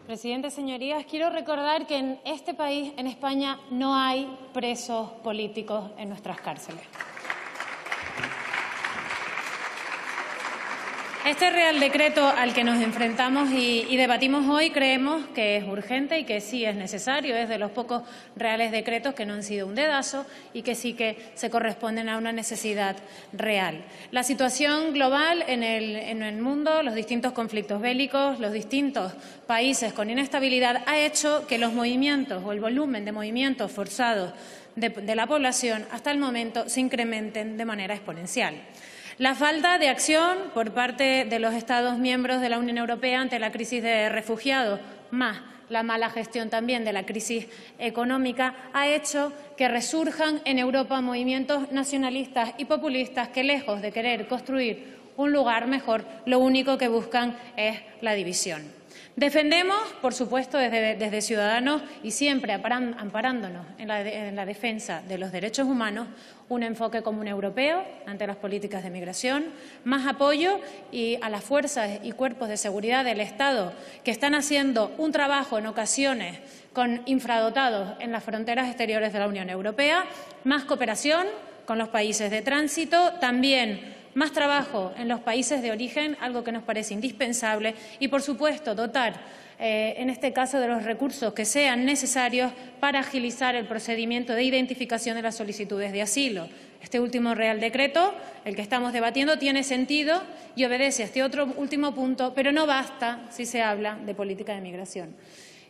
Presidente, señorías, quiero recordar que en este país, en España, no hay presos políticos en nuestras cárceles. Este Real Decreto al que nos enfrentamos y debatimos hoy creemos que es urgente y que sí es necesario. Es de los pocos reales decretos que no han sido un dedazo y que sí que se corresponden a una necesidad real. La situación global en el mundo, los distintos conflictos bélicos, los distintos países con inestabilidad ha hecho que los movimientos o el volumen de movimientos forzados de la población hasta el momento se incrementen de manera exponencial. La falta de acción por parte de los Estados miembros de la Unión Europea ante la crisis de refugiados, más la mala gestión también de la crisis económica, ha hecho que resurjan en Europa movimientos nacionalistas y populistas que, lejos de querer construir un lugar mejor, lo único que buscan es la división. Defendemos, por supuesto, desde Ciudadanos y siempre amparándonos en la defensa de los derechos humanos, un enfoque común europeo ante las políticas de migración, más apoyo a las fuerzas y cuerpos de seguridad del Estado que están haciendo un trabajo en ocasiones con infradotados en las fronteras exteriores de la Unión Europea, más cooperación con los países de tránsito, también más trabajo en los países de origen, algo que nos parece indispensable, y, por supuesto, dotar, en este caso, de los recursos que sean necesarios para agilizar el procedimiento de identificación de las solicitudes de asilo. Este último Real Decreto, el que estamos debatiendo, tiene sentido y obedece a este otro último punto, pero no basta si se habla de política de migración.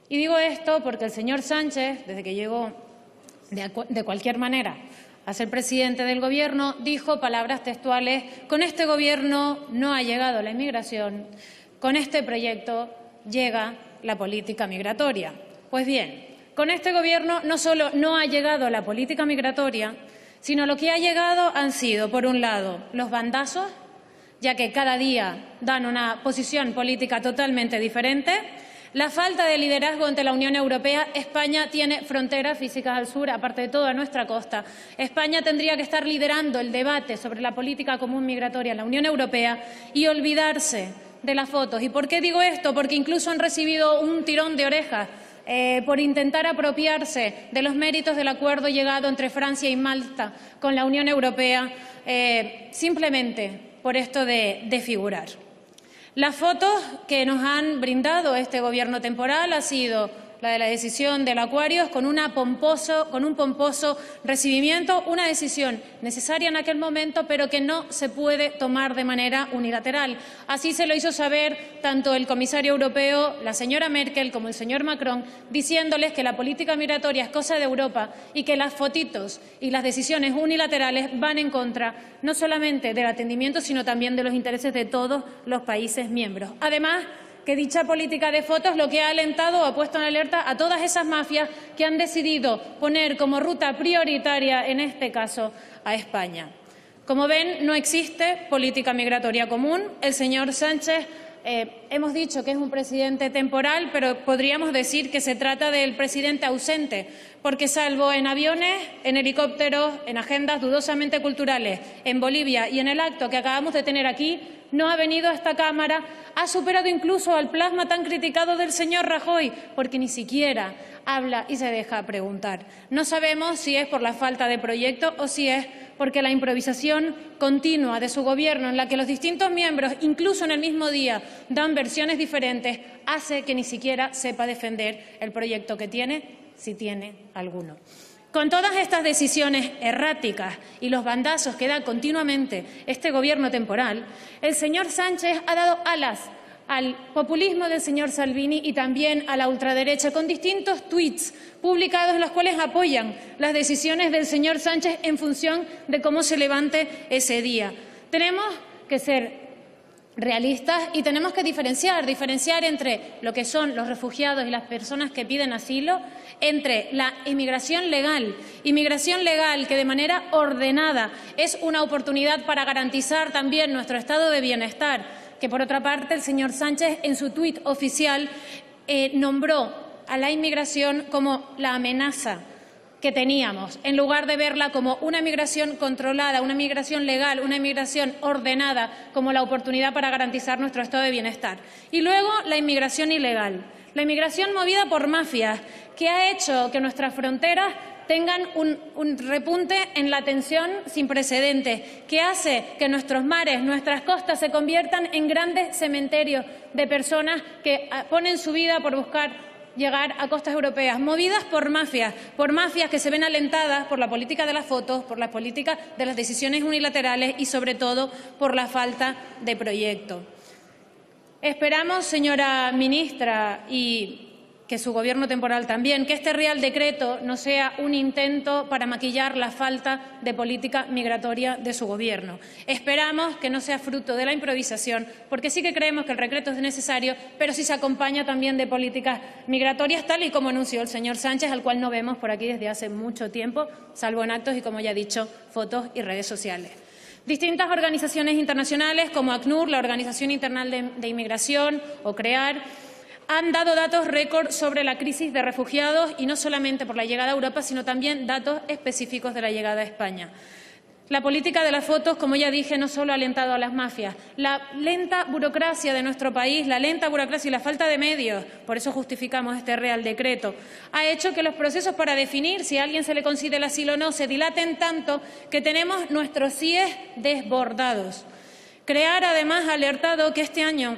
Y digo esto porque el señor Sánchez, desde que llegó, de cualquier manera, a ser presidente del Gobierno, dijo palabras textuales: con este Gobierno no ha llegado la inmigración, con este proyecto llega la política migratoria. Pues bien, con este Gobierno no solo no ha llegado la política migratoria, sino lo que ha llegado han sido, por un lado, los bandazos, ya que cada día dan una posición política totalmente diferente. La falta de liderazgo ante la Unión Europea. España tiene fronteras físicas al sur, aparte de toda nuestra costa. España tendría que estar liderando el debate sobre la política común migratoria en la Unión Europea y olvidarse de las fotos. ¿Y por qué digo esto? Porque incluso han recibido un tirón de orejas por intentar apropiarse de los méritos del acuerdo llegado entre Francia y Malta con la Unión Europea, simplemente por esto de figurar. Las fotos que nos han brindado este Gobierno temporal ha sido la de la decisión del Aquarius con un pomposo recibimiento, una decisión necesaria en aquel momento, pero que no se puede tomar de manera unilateral. Así se lo hizo saber tanto el comisario europeo, la señora Merkel, como el señor Macron, diciéndoles que la política migratoria es cosa de Europa y que las fotitos y las decisiones unilaterales van en contra no solamente del atendimiento, sino también de los intereses de todos los países miembros. Además, que dicha política de fotos lo que ha alentado o ha puesto en alerta a todas esas mafias que han decidido poner como ruta prioritaria, en este caso, a España. Como ven, no existe política migratoria común. El señor Sánchez, hemos dicho que es un presidente temporal, pero podríamos decir que se trata del presidente ausente, porque salvo en aviones, en helicópteros, en agendas dudosamente culturales, en Bolivia y en el acto que acabamos de tener aquí, no ha venido a esta Cámara, ha superado incluso al plasma tan criticado del señor Rajoy, porque ni siquiera habla y se deja preguntar. No sabemos si es por la falta de proyecto o si es porque la improvisación continua de su Gobierno, en la que los distintos miembros, incluso en el mismo día, dan versiones diferentes, hace que ni siquiera sepa defender el proyecto que tiene, si tiene alguno. Con todas estas decisiones erráticas y los bandazos que da continuamente este Gobierno temporal, el señor Sánchez ha dado alas al populismo del señor Salvini y también a la ultraderecha, con distintos tuits publicados en los cuales apoyan las decisiones del señor Sánchez en función de cómo se levante ese día. Tenemos que ser realistas y tenemos que diferenciar entre lo que son los refugiados y las personas que piden asilo, entre la inmigración legal que de manera ordenada es una oportunidad para garantizar también nuestro estado de bienestar, que por otra parte el señor Sánchez en su tuit oficial nombró a la inmigración como la amenaza que teníamos, en lugar de verla como una migración controlada, una migración legal, una migración ordenada, como la oportunidad para garantizar nuestro estado de bienestar. Y luego la inmigración ilegal. La inmigración movida por mafias, que ha hecho que nuestras fronteras tengan un repunte en la tensión sin precedentes, que hace que nuestros mares, nuestras costas se conviertan en grandes cementerios de personas que ponen su vida por buscar llegar a costas europeas, movidas por mafias que se ven alentadas por la política de las fotos, por la política de las decisiones unilaterales y, sobre todo, por la falta de proyecto. Esperamos, señora ministra, y que su Gobierno temporal también, que este Real Decreto no sea un intento para maquillar la falta de política migratoria de su Gobierno. Esperamos que no sea fruto de la improvisación, porque sí que creemos que el decreto es necesario, pero si se acompaña también de políticas migratorias, tal y como anunció el señor Sánchez, al cual no vemos por aquí desde hace mucho tiempo, salvo en actos y, como ya he dicho, fotos y redes sociales. Distintas organizaciones internacionales, como ACNUR, la Organización Internacional de Inmigración, o CREAR, han dado datos récord sobre la crisis de refugiados, y no solamente por la llegada a Europa, sino también datos específicos de la llegada a España. La política de las fotos, como ya dije, no solo ha alentado a las mafias. La lenta burocracia de nuestro país, la lenta burocracia y la falta de medios, por eso justificamos este Real Decreto, ha hecho que los procesos para definir si a alguien se le concede el asilo o no se dilaten tanto que tenemos nuestros CIEs desbordados. CREAR, además, ha alertado que este año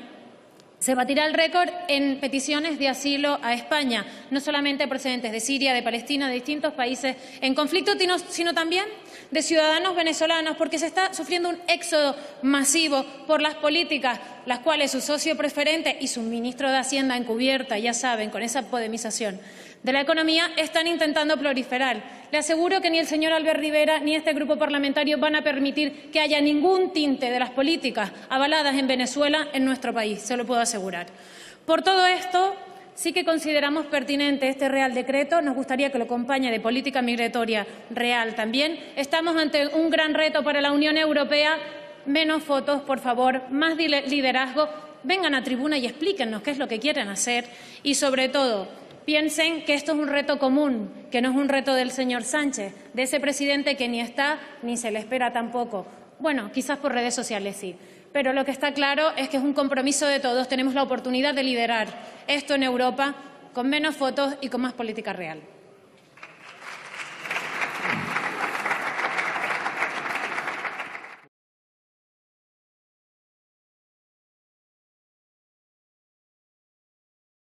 se batirá el récord en peticiones de asilo a España, no solamente procedentes de Siria, de Palestina, de distintos países en conflicto, sino también de ciudadanos venezolanos, porque se está sufriendo un éxodo masivo por las políticas, las cuales su socio preferente y su ministro de Hacienda encubierta, ya saben, con esa podemización de la economía, están intentando proliferar. Le aseguro que ni el señor Albert Rivera ni este grupo parlamentario van a permitir que haya ningún tinte de las políticas avaladas en Venezuela en nuestro país, se lo puedo asegurar. Por todo esto, sí que consideramos pertinente este Real Decreto. Nos gustaría que lo acompañe de política migratoria real también. Estamos ante un gran reto para la Unión Europea. Menos fotos, por favor, más liderazgo. Vengan a tribuna y explíquennos qué es lo que quieren hacer y, sobre todo, piensen que esto es un reto común, que no es un reto del señor Sánchez, de ese presidente que ni está ni se le espera tampoco. Bueno, quizás por redes sociales sí, pero lo que está claro es que es un compromiso de todos. Tenemos la oportunidad de liderar esto en Europa con menos fotos y con más política real.